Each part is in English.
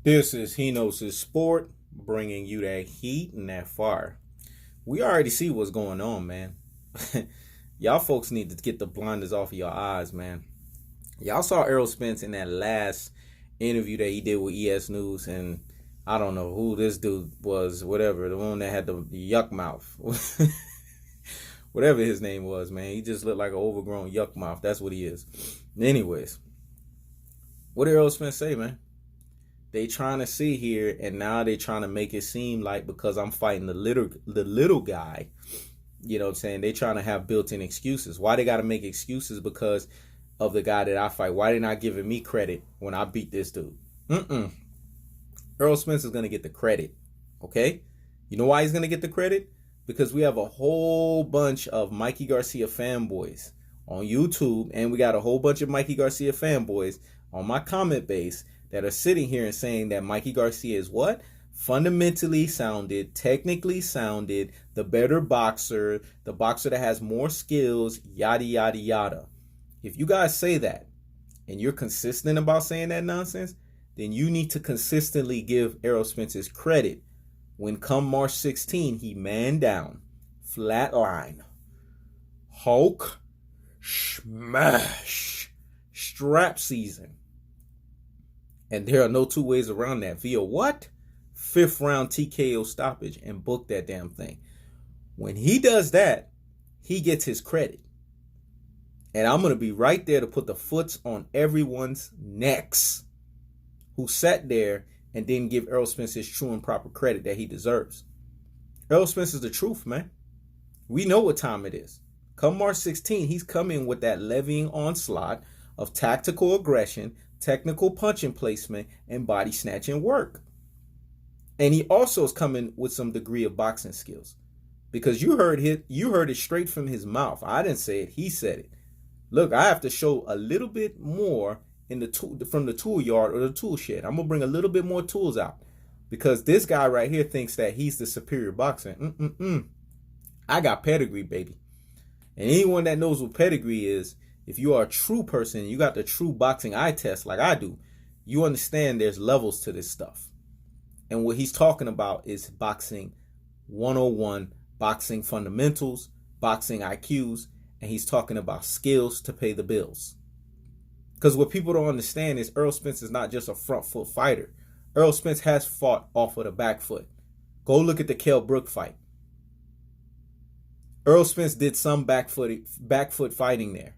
This is He Knows His Sport, bringing you that heat and that fire. We already see what's going on, man. Y'all folks need to get the blinders off of your eyes, man. Y'all saw Errol Spence in that last interview that he did with ES News, and I don't know who this dude was, whatever, the one that had the yuck mouth. Whatever his name was, man. He just looked like an overgrown yuck mouth. That's what he is. Anyways, what did Errol Spence say, man? They trying to see here, and now they trying to make it seem like because I'm fighting the little guy, you know what I'm saying? They trying to have built-in excuses. Why they got to make excuses because of the guy that I fight? Why they not giving me credit when I beat this dude? Errol Spence is going to get the credit, okay? You know why he's going to get the credit? Because we have a whole bunch of Mikey Garcia fanboys on YouTube, and we got a whole bunch of Mikey Garcia fanboys on my comment base that are sitting here and saying that Mikey Garcia is what? Fundamentally sounded, technically sounded, the better boxer, the boxer that has more skills, yada, yada, yada. If you guys say that, and you're consistent about saying that nonsense, then you need to consistently give Errol Spence his credit when come March 16, he man down, flatline, Hulk, smash, strap season. And there are no two ways around that. Via what? 5th round TKO stoppage and book that damn thing. When he does that, he gets his credit. And I'm going to be right there to put the foots on everyone's necks who sat there and didn't give Errol Spence his true and proper credit that he deserves. Errol Spence is the truth, man. We know what time it is. Come March 16, he's coming with that levying onslaught of tactical aggression, technical punching placement, and body snatching work. And he also is coming with some degree of boxing skills. Because you heard it straight from his mouth. I didn't say it, he said it. Look, I have to show a little bit more from the tool yard or the tool shed. I'm going to bring a little bit more tools out. Because this guy right here thinks that he's the superior boxer. I got pedigree, baby. And anyone that knows what pedigree is, if you are a true person, you got the true boxing eye test like I do, you understand there's levels to this stuff. And what he's talking about is boxing 101, boxing fundamentals, boxing IQs, and he's talking about skills to pay the bills. Because what people don't understand is Errol Spence is not just a front foot fighter. Errol Spence has fought off of the back foot. Go look at the Kell Brook fight. Errol Spence did some back foot fighting there.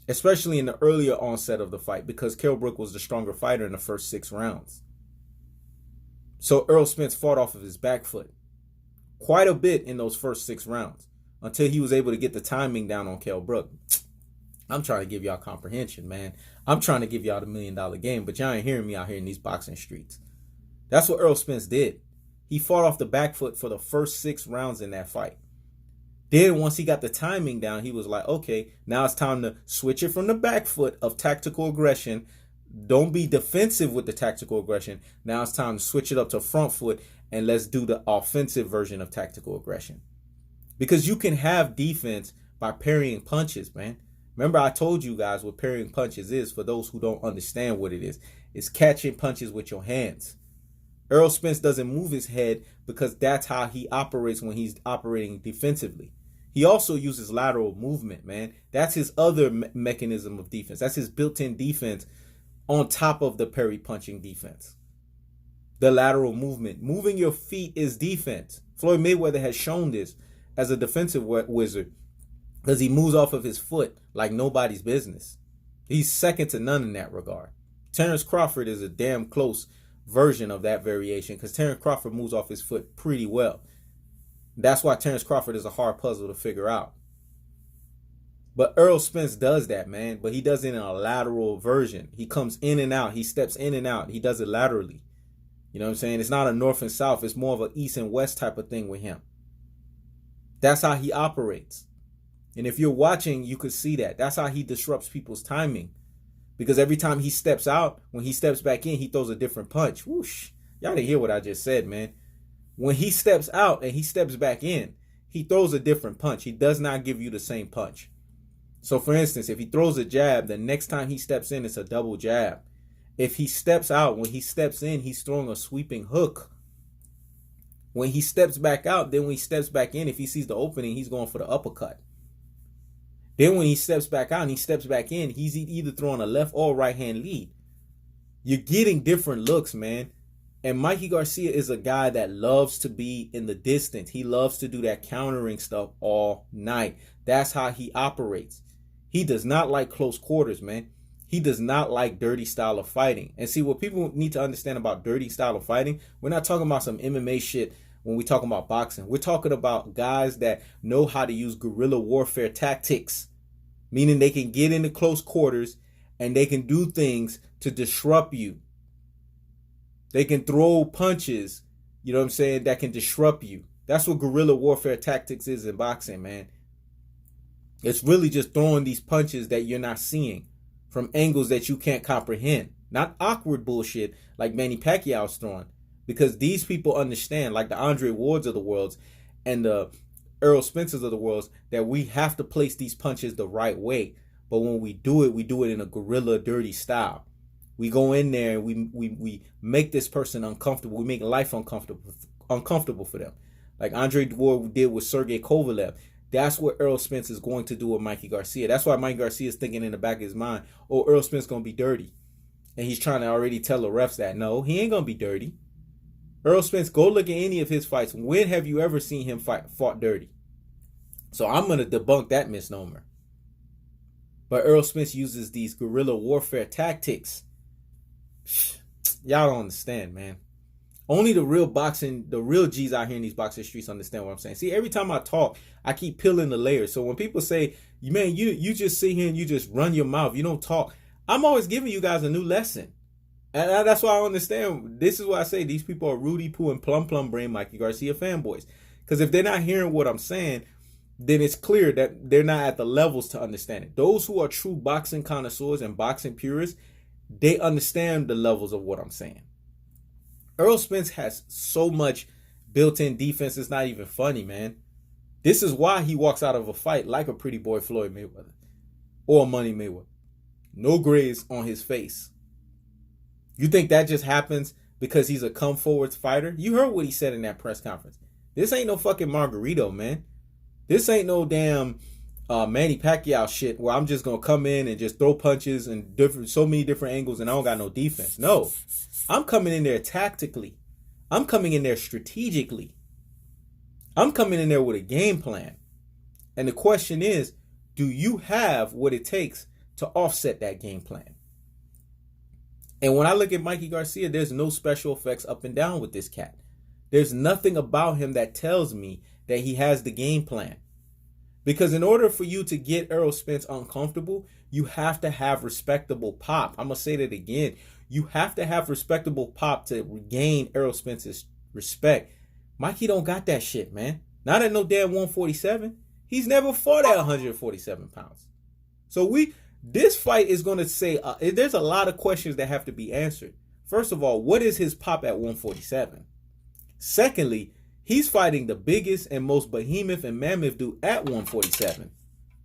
Especially in the earlier onset of the fight, because Kell Brook was the stronger fighter in the first 6 rounds. So Errol Spence fought off of his back foot quite a bit in those first 6 rounds until he was able to get the timing down on Kell Brook. I'm trying to give y'all comprehension, man. I'm trying to give y'all the $1 million game, but y'all ain't hearing me out here in these boxing streets. That's what Errol Spence did. He fought off the back foot for the first 6 rounds in that fight. Then once he got the timing down, he was like, okay, now it's time to switch it from the back foot of tactical aggression. Don't be defensive with the tactical aggression. Now it's time to switch it up to front foot and let's do the offensive version of tactical aggression. Because you can have defense by parrying punches, man. Remember I told you guys what parrying punches is for those who don't understand what it is. It's catching punches with your hands. Errol Spence doesn't move his head because that's how he operates when he's operating defensively. He also uses lateral movement, man. That's his other mechanism of defense. That's his built-in defense on top of the parry punching defense. The lateral movement. Moving your feet is defense. Floyd Mayweather has shown this as a defensive wizard because he moves off of his foot like nobody's business. He's second to none in that regard. Terrence Crawford is a damn close version of that variation because Terrence Crawford moves off his foot pretty well. That's why Terrence Crawford is a hard puzzle to figure out. But Errol Spence does that, man. But he does it in a lateral version. He comes in and out. He steps in and out. He does it laterally. You know what I'm saying? It's not a north and south. It's more of an east and west type of thing with him. That's how he operates. And if you're watching, you could see that. That's how he disrupts people's timing. Because every time he steps out, when he steps back in, he throws a different punch. Whoosh. Y'all didn't hear what I just said, man. When he steps out and he steps back in, he throws a different punch. He does not give you the same punch. So, for instance, if he throws a jab, the next time he steps in, it's a double jab. If he steps out, when he steps in, he's throwing a sweeping hook. When he steps back out, then when he steps back in, if he sees the opening, he's going for the uppercut. Then when he steps back out and he steps back in, he's either throwing a left or right hand lead. You're getting different looks, man. And Mikey Garcia is a guy that loves to be in the distance. He loves to do that countering stuff all night. That's how he operates. He does not like close quarters, man. He does not like dirty style of fighting. And see, what people need to understand about dirty style of fighting, we're not talking about some MMA shit when we talk about boxing. We're talking about guys that know how to use guerrilla warfare tactics, meaning they can get into close quarters and they can do things to disrupt you. They can throw punches, you know what I'm saying, that can disrupt you. That's what guerrilla warfare tactics is in boxing, man. It's really just throwing these punches that you're not seeing from angles that you can't comprehend. Not awkward bullshit like Manny Pacquiao's throwing. Because these people understand, like the Andre Wards of the world and the Errol Spencers of the world, that we have to place these punches the right way. But when we do it in a guerrilla dirty style. We go in there and we make this person uncomfortable. We make life uncomfortable for them. Like Andre Ward did with Sergey Kovalev. That's what Errol Spence is going to do with Mikey Garcia. That's why Mikey Garcia is thinking in the back of his mind, oh, Errol Spence is going to be dirty. And he's trying to already tell the refs that, no, he ain't going to be dirty. Errol Spence, go look at any of his fights. When have you ever seen him fought dirty? So I'm going to debunk that misnomer. But Errol Spence uses these guerrilla warfare tactics. Y'all don't understand, man. Only the real G's out here in these boxing streets understand what I'm saying. See, every time I talk, I keep peeling the layers. So when people say, man, you just sit here and you just run your mouth, you don't talk, I'm always giving you guys a new lesson. And that's why I understand. This is why I say these people are Rudy Poo and Plum Brain Mikey Garcia fanboys. Because if they're not hearing what I'm saying, then it's clear that they're not at the levels to understand it. Those who are true boxing connoisseurs and boxing purists, they understand the levels of what I'm saying. Errol Spence has so much built-in defense, it's not even funny, man. This is why he walks out of a fight like a pretty boy Floyd Mayweather or Money Mayweather. No grays on his face. You think that just happens because he's a come-forward fighter? You heard what he said in that press conference. This ain't no fucking Margarito, man. This ain't no damn Manny Pacquiao shit where I'm just going to come in and just throw punches and so many different angles and I don't got no defense. No, I'm coming in there tactically. I'm coming in there strategically. I'm coming in there with a game plan. And the question is, do you have what it takes to offset that game plan? And when I look at Mikey Garcia, there's no special effects up and down with this cat. There's nothing about him that tells me that he has the game plan. Because in order for you to get Errol Spence uncomfortable, you have to have respectable pop. I'm going to say that again. You have to have respectable pop to regain Errol Spence's respect. Mikey don't got that shit, man. Not at no damn 147. He's never fought at 147 pounds. So this fight is going to say, there's a lot of questions that have to be answered. First of all, what is his pop at 147? Secondly, he's fighting the biggest and most behemoth and mammoth dude at 147,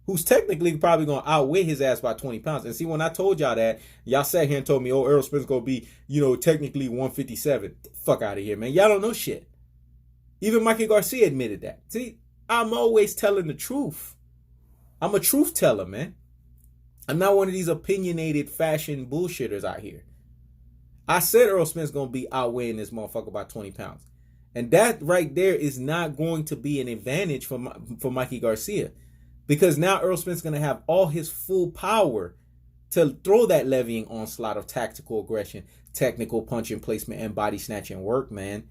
who's technically probably going to outweigh his ass by 20 pounds. And see, when I told y'all that, y'all sat here and told me, oh, Errol Spence going to be, technically 157. Fuck out of here, man. Y'all don't know shit. Even Mikey Garcia admitted that. See, I'm always telling the truth. I'm a truth teller, man. I'm not one of these opinionated fashion bullshitters out here. I said Errol Spence going to be outweighing this motherfucker by 20 pounds. And that right there is not going to be an advantage for Mikey Garcia. Because now Errol Spence is going to have all his full power to throw that levying onslaught of tactical aggression, technical punching placement, and body snatching work, man.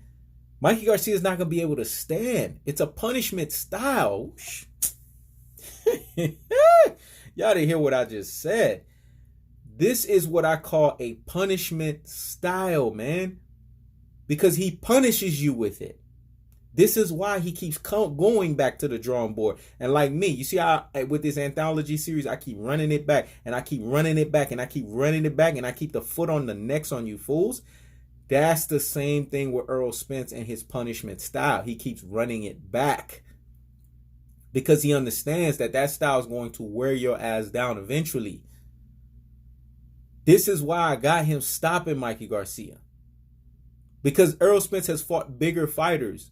Mikey Garcia is not going to be able to stand. It's a punishment style. Y'all didn't hear what I just said. This is what I call a punishment style, man. Because he punishes you with it. This is why he keeps going back to the drawing board. And like me, you see how with this anthology series, I keep running it back and I keep running it back and I keep running it back and I keep the foot on the necks on you fools. That's the same thing with Errol Spence and his punishment style. He keeps running it back because he understands that style is going to wear your ass down eventually. This is why I got him stopping Mikey Garcia. Because Errol Spence has fought bigger fighters.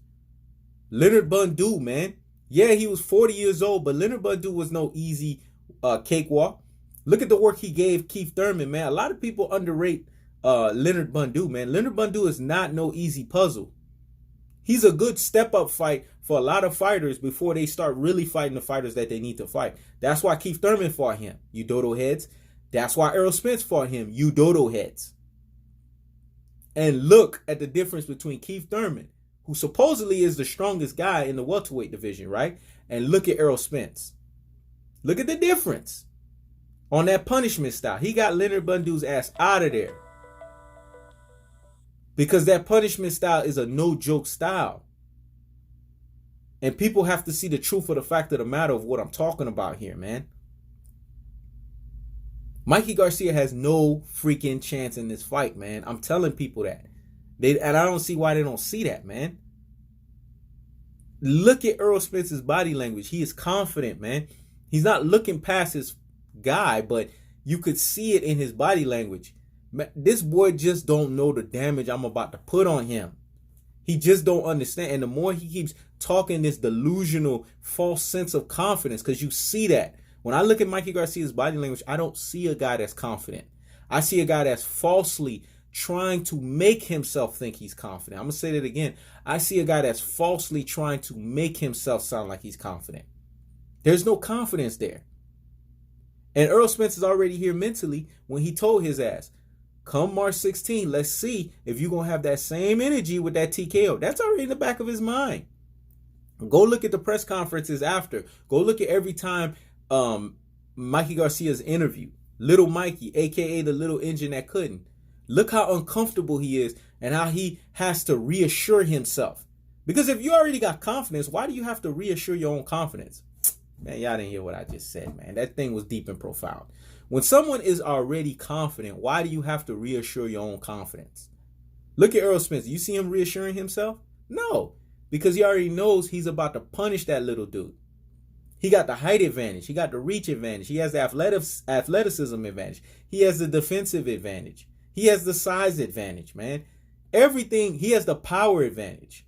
Leonard Bundu, man. Yeah, he was 40 years old, but Leonard Bundu was no easy cakewalk. Look at the work he gave Keith Thurman, man. A lot of people underrate Leonard Bundu, man. Leonard Bundu is not no easy puzzle. He's a good step-up fight for a lot of fighters before they start really fighting the fighters that they need to fight. That's why Keith Thurman fought him, you dodo heads. That's why Errol Spence fought him, you dodo heads. And look at the difference between Keith Thurman, who supposedly is the strongest guy in the welterweight division, right? And look at Errol Spence. Look at the difference on that punishment style. He got Leonard Bundu's ass out of there. Because that punishment style is a no-joke style. And people have to see the truth of the fact of the matter of what I'm talking about here, man. Mikey Garcia has no freaking chance in this fight, man. I'm telling people that. And I don't see why they don't see that, man. Look at Errol Spence's body language. He is confident, man. He's not looking past his guy, but you could see it in his body language. This boy just don't know the damage I'm about to put on him. He just don't understand. And the more he keeps talking this delusional, false sense of confidence, because you see that. When I look at Mikey Garcia's body language, I don't see a guy that's confident. I see a guy that's falsely trying to make himself think he's confident. I'm going to say that again. I see a guy that's falsely trying to make himself sound like he's confident. There's no confidence there. And Errol Spence is already here mentally when he told his ass, come March 16, let's see if you're going to have that same energy with that TKO. That's already in the back of his mind. Go look at the press conferences after. Go look at every time Mikey Garcia's interview. Little Mikey, a.k.a. the little engine that couldn't. Look how uncomfortable he is and how he has to reassure himself. Because if you already got confidence, why do you have to reassure your own confidence? Man, y'all didn't hear what I just said, man. That thing was deep and profound. When someone is already confident, why do you have to reassure your own confidence? Look at Errol Spence. You see him reassuring himself? No, because he already knows he's about to punish that little dude. He got the height advantage. He got the reach advantage. He has the athleticism advantage. He has the defensive advantage. He has the size advantage, man. Everything, he has the power advantage.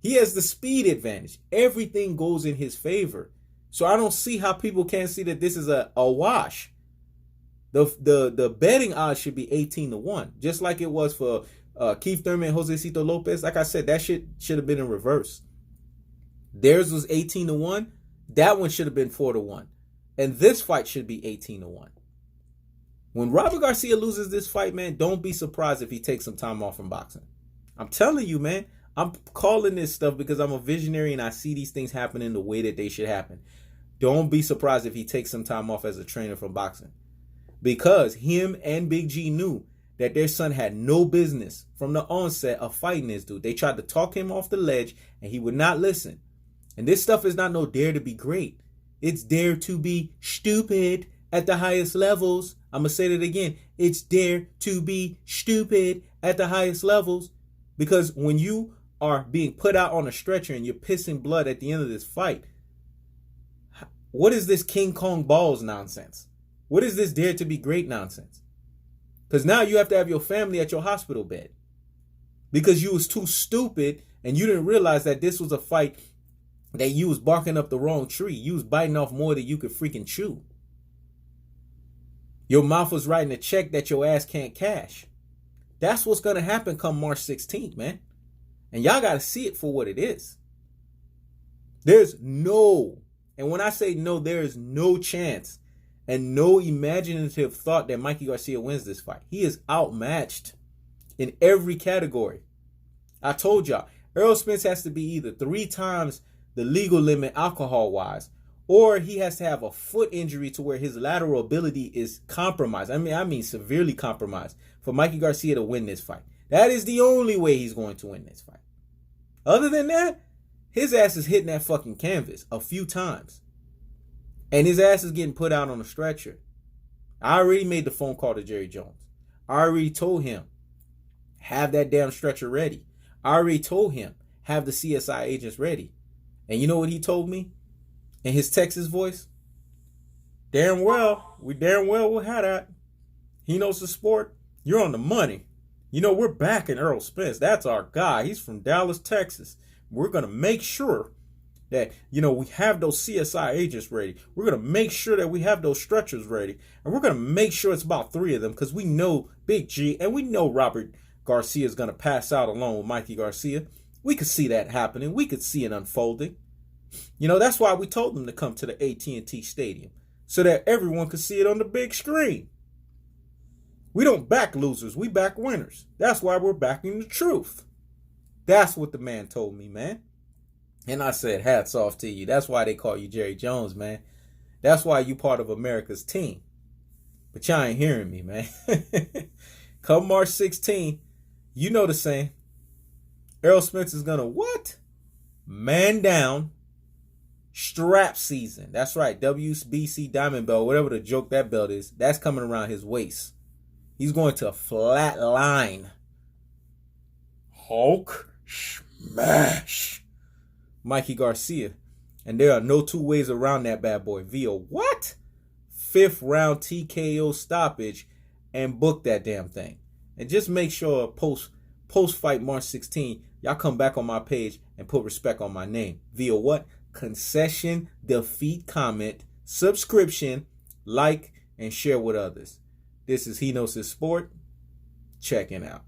He has the speed advantage. Everything goes in his favor. So I don't see how people can't see that this is a wash. The betting odds should be 18-1, just like it was for Keith Thurman and Josecito Lopez. Like I said, that shit should have been in reverse. Theirs was 18-1. That one should have been 4-1. And this fight should be 18-1. When Robert Garcia loses this fight, man, don't be surprised if he takes some time off from boxing. I'm telling you, man, I'm calling this stuff because I'm a visionary and I see these things happening the way that they should happen. Don't be surprised if he takes some time off as a trainer from boxing. Because him and Big G knew that their son had no business from the onset of fighting this dude. They tried to talk him off the ledge and he would not listen. And this stuff is not no dare to be great. It's dare to be stupid at the highest levels. I'm going to say that again. It's dare to be stupid at the highest levels. Because when you are being put out on a stretcher and you're pissing blood at the end of this fight, what is this King Kong balls nonsense? What is this dare to be great nonsense? Because now you have to have your family at your hospital bed. Because you was too stupid and you didn't realize that this was a fight that you was barking up the wrong tree. You was biting off more than you could freaking chew. Your mouth was writing a check that your ass can't cash. That's what's going to happen come March 16th, man. And y'all got to see it for what it is. There's no, and when I say no, there is no chance and no imaginative thought that Mikey Garcia wins this fight. He is outmatched in every category. I told y'all, Errol Spence has to be either 3 times the legal limit alcohol-wise, or he has to have a foot injury to where his lateral ability is compromised. I mean severely compromised for Mikey Garcia to win this fight. That is the only way he's going to win this fight. Other than that, his ass is hitting that fucking canvas a few times. And his ass is getting put out on a stretcher. I already made the phone call to Jerry Jones. I already told him, have that damn stretcher ready. I already told him, have the CSI agents ready. And you know what he told me? In his Texas voice? We damn well will have that. He knows the sport. You're on the money. You know, we're backing Errol Spence. That's our guy. He's from Dallas, Texas. We're going to make sure that, you know, we have those CSI agents ready. We're going to make sure that we have those stretchers ready. And we're going to make sure it's about 3 of them because we know Big G and we know Robert Garcia is going to pass out along with Mikey Garcia. We could see that happening. We could see it unfolding. You know, that's why we told them to come to the AT&T Stadium so that everyone could see it on the big screen. We don't back losers. We back winners. That's why we're backing the truth. That's what the man told me, man. And I said, hats off to you. That's why they call you Jerry Jones, man. That's why you part of America's team. But y'all ain't hearing me, man. Come March 16th, you know the saying. Errol Spence is going to what? Man down. Strap season. That's right. WBC Diamond Belt, whatever the joke that belt is, that's coming around his waist. He's going to flat line. Hulk smash. Mikey Garcia. And there are no 2 ways around that bad boy. Via what? 5th round TKO stoppage and book that damn thing. And just make sure post-fight March 16, y'all come back on my page and put respect on my name. Via what? Concession, defeat, comment, subscription, like, and share with others. This is He Knows His Sport. Checking out.